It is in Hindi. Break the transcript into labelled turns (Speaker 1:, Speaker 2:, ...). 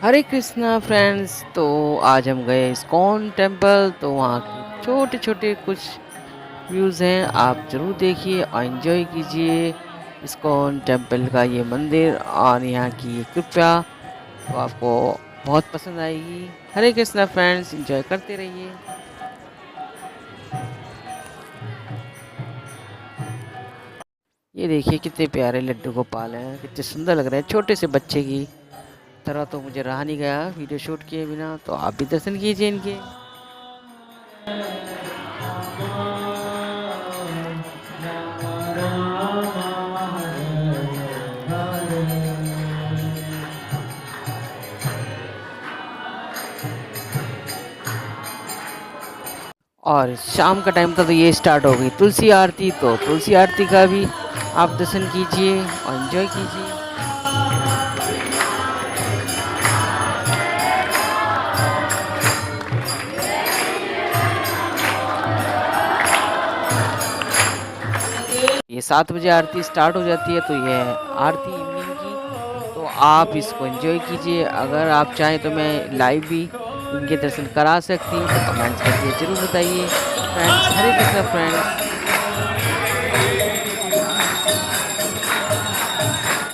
Speaker 1: हरे कृष्णा फ्रेंड्स। तो आज हम गए इस्कॉन टेम्पल। तो वहाँ के छोटे छोटे कुछ व्यूज़ हैं, आप ज़रूर देखिए और एंजॉय कीजिए इस्कॉन टेम्पल का ये मंदिर और यहाँ की ये कृपया। तो आपको बहुत पसंद आएगी। हरे कृष्णा फ्रेंड्स, एंजॉय करते रहिए। ये देखिए कितने प्यारे लड्डू गोपाल हैं, कितने सुंदर लग रहे हैं। छोटे से बच्चे की तरह तो मुझे रहा नहीं गया वीडियो शूट किए बिना। तो आप भी दर्शन कीजिए इनके। और शाम का टाइम था तो ये स्टार्ट हो गई तुलसी आरती। तो तुलसी आरती का भी आप दर्शन कीजिए और एंजॉय कीजिए। ये 7 बजे आरती स्टार्ट हो जाती है। तो ये है आरती इवनिंग की। तो आप इसको एंजॉय कीजिए। अगर आप चाहें तो मैं लाइव भी इनके दर्शन करा सकती हूँ, तो कमेंट्स करके ज़रूर बताइए फ्रेंड्स। हरे कृष्णा फ्रेंड्स।